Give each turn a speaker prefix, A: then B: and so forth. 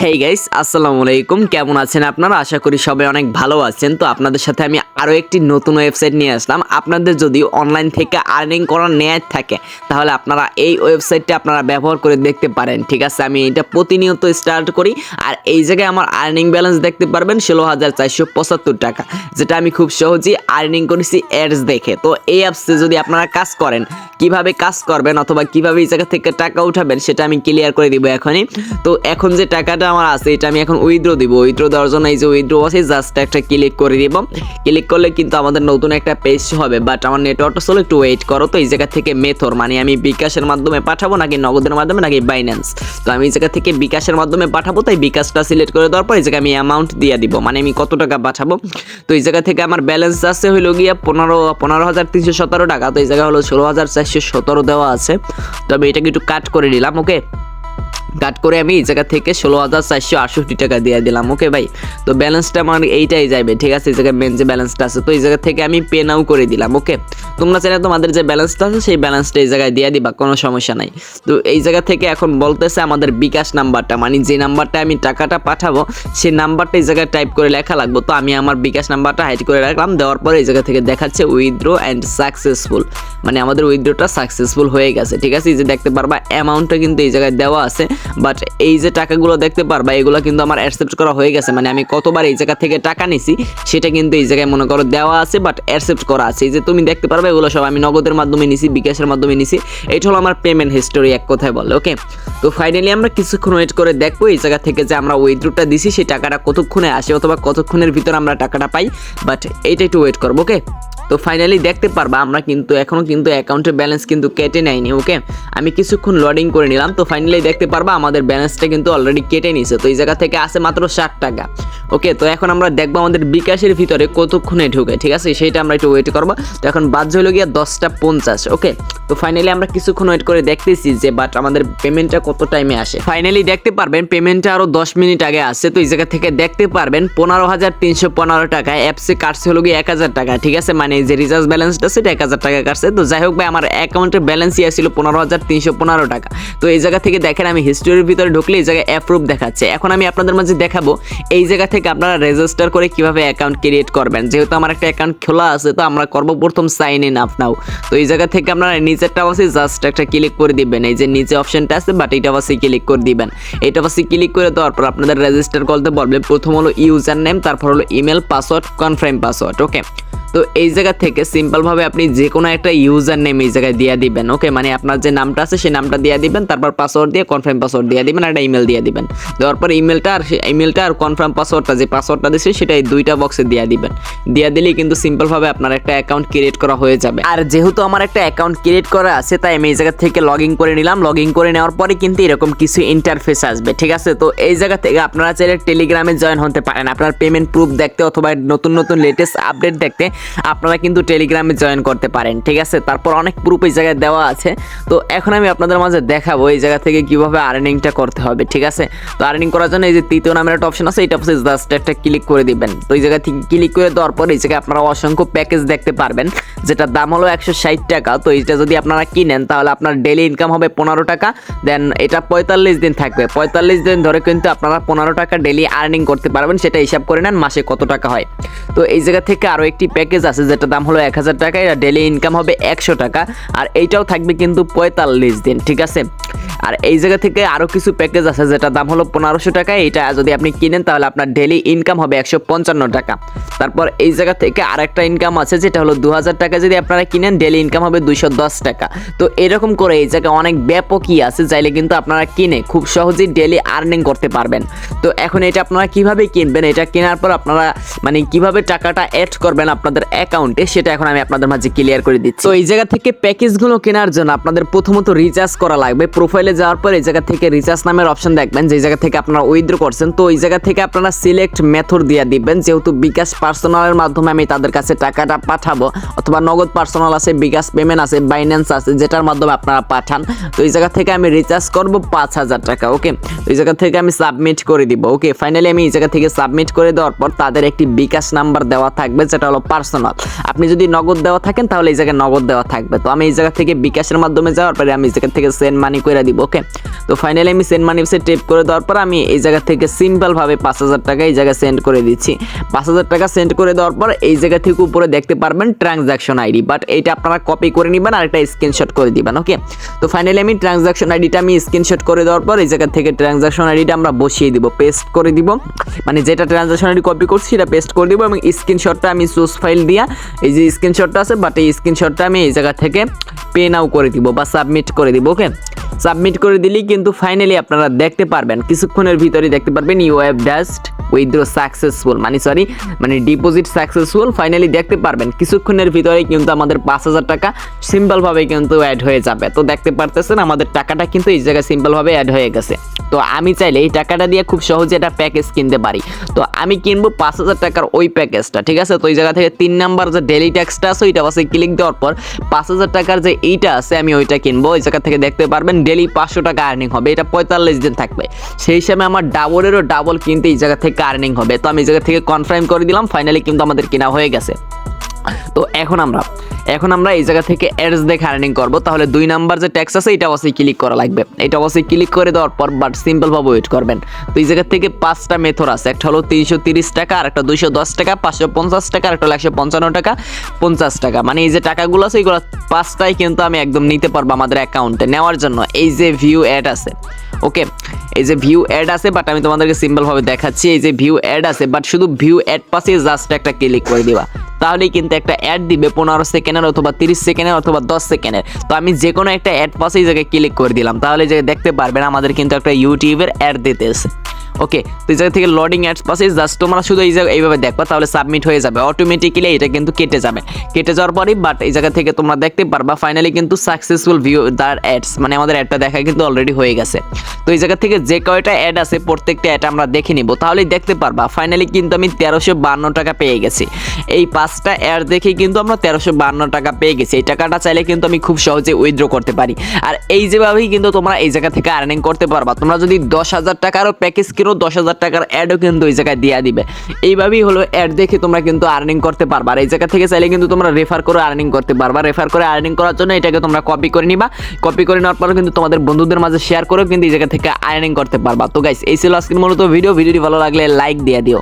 A: Hey guys, আসসালামু আলাইকুম। কেমন আছেন আপনারা? আশা করি সবাই অনেক ভালো আছেন। তো আপনাদের সাথে আমি আরও একটি নতুন ওয়েবসাইট নিয়ে আসলাম। আপনাদের যদি অনলাইন থেকে আর্নিং করার নেয়ার থাকে তাহলে আপনারা এই ওয়েবসাইটটা আপনারা ব্যবহার করে দেখতে পারেন। ঠিক আছে, আমি এটা প্রতিনিয়ত স্টার্ট করি। আর এই জায়গায় আমার আর্নিং ব্যালেন্স দেখতে পারবেন 16,475 টাকা, যেটা আমি খুব সহজেই আর্নিং করেছি অ্যাডস দেখে। তো এই অ্যাপসে যদি আপনারা কাজ করেন, কিভাবে কাজ করবেন অথবা কিভাবে এই জায়গা থেকে টাকা উঠাবেন সেটা আমি ক্লিয়ার করে দিব এখনই। তো এখন যে টাকাটা আমার আছে এটা আমি এখন উইথড্র দিব। উইথড্র দেওয়ার জন্য এই যে উইথড্র আছে, জাস্ট একটা ক্লিক করে দিব। ক্লিক করলে কিন্তু আমাদের নতুন একটা পেজ হবে, বাট আমার নেটওয়ার্কটা চলো একটু ওয়েট করো। তো এই জায়গা থেকে মেথড মানে আমি বিকাশের মাধ্যমে পাঠাবো নাকি নগদের মাধ্যমে নাকি বাইন্যান্স, তো আমি এই জায়গা থেকে বিকাশের মাধ্যমে পাঠাবো। তাই বিকাশটা সিলেক্ট করে দেওয়ার পর এই জায়গায় আমি অ্যামাউন্ট দিয়ে দিব, মানে আমি কত টাকা পাঠাবো। তো এই জায়গা থেকে আমার ব্যালেন্স আছে হইলো গিয়া 15,317 টাকা। তো এই জায়গা হলো 16,417 দেওয়া আছে। তো আমি এটাকে একটু কাট করে নিলাম। ওকে, কাট করে আমি এই জায়গা থেকে 16,468 টাকা দিয়ে দিলাম। ওকে ভাই, তো ব্যালেন্সটা আমার এইটাই যাবে। ঠিক আছে, এই জায়গায় মেন যে ব্যালেন্সটা আছে, তো এই জায়গা থেকে আমি পে নাও করে দিলাম। ওকে, তোমরা চাইলে তোমাদের যে ব্যালেন্সটা আছে সেই ব্যালেন্সটা এই জায়গায় দিয়ে দিবা, কোনো সমস্যা নাই। তো এই জায়গা থেকে এখন বলতেছে আমাদের বিকাশ নাম্বারটা, মানে যে নাম্বারটা আমি টাকাটা পাঠাবো সেই নাম্বারটা এই জায়গায় টাইপ করে লেখা লাগবে। তো আমি আমার বিকাশ নাম্বারটা হাইড করে রাখলাম। দেওয়ার পরে এই জায়গা থেকে দেখাচ্ছে উইথড্র অ্যান্ড সাকসেসফুল, মানে আমাদের উইথড্রটা সাকসেসফুল হয়ে গেছে। ঠিক আছে, এই যে দেখতে পারবা অ্যামাউন্টটা কিন্তু এই জায়গায় দেওয়া আছে, বাট এই যে টাকাগুলো দেখতে পারবা এগুলো কিন্তু আমার অ্যাকসেপ্ট করা হয়ে গেছে। মানে আমি কতবার এই জায়গা থেকে টাকা নিছি সেটা কিন্তু এই জায়গায় মনে করো দেওয়া আছে, বাট অ্যাকসেপ্ট করা আছে। এই যে তুমি দেখতে পারবে এগুলো সব আমি নগদের মাধ্যমে নিছি, বিকাশের মাধ্যমে নিছি। এটা হলো আমার পেমেন্ট হিস্টোরি এক কথায় বলে। ওকে, তো ফাইনালি আমরা কিছুক্ষণ ওয়েট করে দেখবো এই জায়গা থেকে যে আমরা উইথড্রটা দিছি সেই টাকাটা কতক্ষণে আসে অথবা কতক্ষণের ভিতর আমরা টাকাটা পাই, বাট এইটা একটু ওয়েট করবো। ওকে, তো ফাইনালি দেখতে পারবা আমরা কিন্তু এখনও কিন্তু অ্যাকাউন্টের ব্যালেন্স কিন্তু কেটে নেয়নি। ওকে, আমি কিছুক্ষণ লোডিং করে নিলাম। তো ফাইনালি দেখতে পারবা আমাদের ব্যালেন্সটা কিন্তু অলরেডি কেটে নিছে। তো এই জায়গা থেকে আসে মাত্র 60 টাকা। ওকে, তো এখন আমরা দেখবো আমাদের বিকাশের ভিতরে কতক্ষণে ঢুকে। ঠিক আছে, সেইটা আমরা একটু ওয়েট করবো। তো এখন বাধ্য হলো গিয়া 10:50। ওকে, তো ফাইনালি আমরা কিছুক্ষণ ওয়েট করে দেখতেছি যে বাট আমাদের পেমেন্টটা কত টাইমে আসে। ফাইনালি দেখতে পারবেন পেমেন্টটা আরও 10 মিনিট আগে আসছে। তো এই জায়গা থেকে দেখতে পারবেন 15,315 টাকা অ্যাপসে কাটছে হলো গিয়ে 1,000 টাকা। ঠিক আছে, মানে যে রিচার্জ ব্যালেন্সটা সেটা 1,000 টাকা কাটছে। তো যাই হোক ভাই, আমার অ্যাকাউন্টের ব্যালেন্সই আসছিল 15,315 টাকা। তো এই জায়গা থেকে দেখেন আমি হিস্টোরির ভিতরে ঢুকলে এই জায়গায় অ্যাপ্রুভ দেখাচ্ছে। এখন আমি আপনাদের মাঝে দেখাবো এই জায়গা থেকে আপনারা রেজিস্টার করে কিভাবে অ্যাকাউন্ট ক্রিয়েট করবেন। যেহেতু আমার একটা অ্যাকাউন্ট খোলা আছে তো আমরা করবো প্রথম সাইন ইন আপ নাও। তো এই জায়গা থেকে আপনারা নিচেরটা আছে জাস্ট একটা ক্লিক করে দিবেন। এই যে নিচে অপশনটা আছে বাট এইটা আছে ক্লিক করে দিবেন। এইটা আছে ক্লিক করে দেওয়ার পর আপনাদের রেজিস্টার করতে বলবে। প্রথম হলো ইউজার নেম, তারপর হলো ইমেল, পাসওয়ার্ড, কনফার্ম পাসওয়ার্ড। ওকে, তো এই জায়গা থেকে সিম্পলভাবে আপনি যে কোনো একটা ইউজার নেম এই জায়গায় দিয়ে দিবেন। ওকে, মানে আপনার যে নামটা আছে সেই নামটা দিয়ে দিবেন, তারপর পাসওয়ার্ড দিয়ে কনফার্ম পাসওয়ার্ড দিয়ে দিবেন, একটা ইমেল দিয়ে দিবেন। দেওয়ার পর ইমেলটা আর কনফার্ম পাসওয়ার্ডটা যে পাসওয়ার্ডটা দিচ্ছে সেটা এই দুইটা বক্সে দিয়ে দিবেন। দিয়ে দিলেই কিন্তু সিম্পলভাবে আপনার একটা অ্যাকাউন্ট ক্রিয়েট করা হয়ে যাবে। আর যেহেতু আমার একটা অ্যাকাউন্ট ক্রিয়েট করা আছে তাই আমি এই জায়গা থেকে লগ ইন করে নিলাম। লগ ইন করে নেওয়ার পরে কিন্তু এরকম কিছু ইন্টারফেস আসবে। ঠিক আছে, তো এই জায়গা থেকে আপনারা চাইলে টেলিগ্রামে জয়েন হতে পারেন। আপনার পেমেন্ট প্রুফ দেখতে অথবা নতুন নতুন লেটেস্ট আপডেট দেখতে আপনারা কিন্তু টেলিগ্রামে জয়েন করতে পারেন। ঠিক আছে, তারপর অনেক প্রুফ এই জায়গায় দেওয়া আছে। তো এখন আমি আপনাদের মাঝে দেখাবো এই জায়গা থেকে কিভাবে আর্নিংটা করতে হবে। ঠিক আছে, তো আর্নিং করার জন্য এই যে তৃতীয় নামের একটা অপশন আছে, এটা হচ্ছে জাস্ট একটা ক্লিক করে দিবেন। তো এই জায়গা থেকে ক্লিক করে দেওয়ার পর এই জায়গায় আপনারা অসংখ্য প্যাকেজ দেখতে পারবেন, যেটার দাম হলো 160 টাকা। তো এইটা যদি আপনারা কিনেন তাহলে আপনার ডেইলি ইনকাম হবে 15 টাকা। দেন এটা 45 দিন থাকবে। 45 দিন ধরে কিন্তু আপনারা 15 টাকা ডেইলি আর্নিং করতে পারবেন। সেটা হিসাব করে নেন মাসে কত টাকা হয়। তো এই জায়গা থেকে আরও একটি প্যাকেজ আছে যেটা দাম হলো 1,000 টাকা। এটা ডেইলি ইনকাম হবে 100 টাকা, আর এইটাও থাকবে কিন্তু 45 দিন। ঠিক আছে, আর এই জায়গা থেকে আরও কিছু প্যাকেজ আছে যেটা দাম হলো 1500 টাকা। এটা যদি আপনি কিনেন তাহলে আপনার ডেইলি ইনকাম হবে 155 টাকা। তারপর এই জায়গা থেকে আরেকটা ইনকাম আছে যেটা হলো 2000 টাকা। যদি আপনারা কিনেন ডেইলি ইনকাম হবে 210 টাকা। তো এরকম করে এই জায়গায় অনেক ব্যাপকই আছে, চাইলে কিন্তু আপনারা কিনে খুব সহজেই ডেইলি আর্নিং করতে পারবেন। তো এখন এটা আপনারা কিভাবে কিনবেন, এটা কেনার পর আপনারা মানে কিভাবে টাকাটা অ্যাড করবেন আপনাদের অ্যাকাউন্টে সেটা এখন আমি আপনাদের মাঝে ক্লিয়ার করে দিচ্ছি। তো এই জায়গা থেকে প্যাকেজগুলো কেনার জন্য আপনাদের প্রথমত রিচার্জ করা লাগবে। প্রোফাইলে যাওয়ার পর এই জায়গা থেকে রিচার্জ নামের অপশন দেখবেন, যে জায়গা থেকে আপনারা উইথড্র করছেন। তো এই জায়গা থেকে আপনারা সিলেক্ট মেথড দিয়ে দিবেন। যেহেতু বিকাশ পার্সোনালের মাধ্যমে আমি তাদের কাছে টাকাটা পাঠাবো, অথবা নগদ পার্সোনাল আছে, বিকাশ পেমেন্ট আছে, বাইন্যান্স আছে, যেটার মাধ্যমে আপনারা পাঠান। তো এই জায়গা থেকে আমি রিচার্জ করব 5,000 টাকা। ওকে, তো এই জায়গা থেকে আমি সাবমিট করে দিব। ওকে, ফাইনালি আমি এই জায়গা থেকে সাবমিট করে দেওয়ার পর তাদের একটি বিকাশ নাম্বার দেওয়া থাকবে যেটা হলো পার্সোনাল। আপনি যদি নগদ দেওয়া থাকেন তাহলে এই জায়গায় নগদ দেওয়া থাকবে। তো আমি এই জায়গা থেকে বিকাশের মাধ্যমে যাওয়ার পরে আমি এই জায়গা থেকে সেন্ড মানি করে দিব। ওকে, তো ফাইনালি আমি সেন্ড মানি অপশনে ট্যাপ করে দেওয়ার পর আমি এই জায়গা থেকে সিম্পলভাবে 5000 টাকা এই জায়গায় সেন্ড করে দিচ্ছি। 5000 টাকা সেন্ড করে দেওয়ার পর এই জায়গা থেকে উপরে দেখতে পারবেন ট্রানজাকশন আইডি, বাট এইটা আপনারা কপি করে নেবেন আর একটা স্ক্রিনশট করে দিবেন। ওকে, তো ফাইনালি আমি ট্রানজাকশন আইডিটা আমি স্ক্রিনশট করে দেওয়ার পর এই জায়গা থেকে ট্রানজাকশন আইডিটা আমরা বসিয়ে দিব, পেস্ট করে দিব, মানে যেটা ট্রানজাকশন আইডি কপি করছি সেটা পেস্ট করে দিব এবং স্ক্রিনশটটা আমি সোর্স ফাইল দিয়া এই যে স্ক্রিনশটটা আছে, বাট এই স্ক্রিনশটটা আমি এই জায়গা থেকে পে নাও করে দিব বা সাবমিট করে দিব। ওকে, সাবমিট করে দিলেই কিন্তু ফাইনালি আপনারা দেখতে পারবেন, কিছুক্ষণের ভিতরে দেখতে পারবেন you have just withdraw successful, মানে ডিপোজিট সাকসেসফুল। ফাইনালি দেখতে পারবেন কিছুক্ষণের ভিতরে কিন্তু আমাদের 5000 টাকা সিম্পলভাবে কিন্তু অ্যাড হয়ে যাবে। তো দেখতে পারতেছেন আমাদের টাকাটা কিন্তু এই জায়গায় সিম্পলভাবে অ্যাড হয়ে গেছে। তো আমি চাইলে এই টাকাটা দিয়ে খুব সহজে একটা প্যাকেজ কিনতে পারি। তো আমি কিনবো 5000 টাকার ওই প্যাকেজটা, ঠিক আছে। তো এই জায়গা থেকে 3 নাম্বার যে ডেলি ট্যাক্সটা আছে ওইটা পাশে ক্লিক দেওয়ার পর 5000 টাকার যে এইটা আছে আমি ওইটা কিনবো। ওই জায়গা থেকে দেখতে পারবেন ডেলি 500 টাকা আর্নিং হবে, এটা 45 দিন থাকবে। সেই হিসাবে আমার ডাবলেরও ডাবল কিনতে এই জায়গা থেকে আর্নিং হবে। তো আমি এই জায়গা থেকে কনফার্ম করে দিলাম, ফাইনালি কিন্তু আমাদের কেনা হয়ে গেছে। তো এখন আমরা এই জায়গা থেকে অ্যাডস দেখে আর্নিং করব। তাহলে 2 নাম্বার যে ট্যাক্স আছে এটা অবশ্যই ক্লিক করা লাগবে, এটা অবশ্যই ক্লিক করে দেওয়ার পর বাট সিম্পলভাবে ওয়েট করবেন। তো এই জায়গা থেকে 5টা মেথড আছে, একটা হলো 330 টাকা, আর একটা 210 টাকা, 550 টাকা, আর একটা 155 টাকা, 50 টাকা। মানে এই যে টাকাগুলো আছে এইগুলো 5টাই কিন্তু আমি একদম নিতে পারবো আমাদের অ্যাকাউন্টে। নেওয়ার জন্য এই যে ভিউ অ্যাড আছে, ওকে, এই যে ভিউ অ্যাড আছে, বাট আমি তোমাদেরকে সিম্পলভাবে দেখাচ্ছি। এই যে ভিউ অ্যাড আছে, বাট শুধু ভিউ অ্যাড পাশে জাস্ট একটা ক্লিক করে দিবা, তাহলেই কিন্তু একটা অ্যাড দিবে 15 সেকেন্ডের অথবা 30 সেকেন্ডের অথবা 10 সেকেন্ডের। তো আমি যে কোনো একটা অ্যাড পাশে এই জায়গায় ক্লিক করে দিলাম, তাহলে যে দেখতে পারবেন আমাদের কিন্তু একটা ইউটিউবের অ্যাড দিতেছে। ওকে, তো এই জায়গা থেকে লোডিং অ্যাডস পাশে জাস্ট তোমরা শুধু এই জায়গায় এইভাবে দেখবা, তাহলে সাবমিট হয়ে যাবে অটোমেটিক্যালি। এটা কিন্তু কেটে যাবে, কেটে যাওয়ার পরেই বাট এই জায়গা থেকে তোমরা দেখতে পারবা ফাইনালি কিন্তু সাকসেসফুল ভিউ দ্য অ্যাডস, মানে আমাদের অ্যাডটা দেখা কিন্তু অলরেডি হয়ে গেছে। তো এই জায়গা থেকে যে কয়টা অ্যাড আছে প্রত্যেকটা অ্যাড আমরা দেখে নিব, তাহলেই দেখতে পারবা ফাইনালি কিন্তু আমি 1352 টাকা পেয়ে গেছি। এই 5টা অ্যাড দেখে কিন্তু আমরা 1352 টাকা পেয়ে গেছি। এই টাকাটা চাইলে কিন্তু আমি খুব সহজে উইথড্র করতে পারি। আর এই যেভাবেই কিন্তু তোমরা এই জায়গা থেকে আর্নিং করতে পারবা। তোমরা যদি 10,000 টাকারও প্যাকেজ কিনো 10,000 টাকার অ্যাডও কিন্তু এই জায়গায় দিয়ে দিবে। এইভাবেই হলো অ্যাড দেখে তোমরা কিন্তু আর্নিং করতে পারবা। আর এই জায়গা থেকে চাইলে কিন্তু তোমরা রেফার করে আর্নিং করতে পারবা। রেফার করে আর্নিং করার জন্য এটাকে তোমরা কপি করে নিবা, কপি করে নেওয়ার পর কিন্তু তোমাদের বন্ধুদের মাঝে শেয়ার করেও কিন্তু এই জায়গা থেকে আর্নিং করতে পারবা। তো গাইস এই ছিল আজকের মূলত ভিডিওটি ভালো লাগলে লাইক দিয়ে দিও।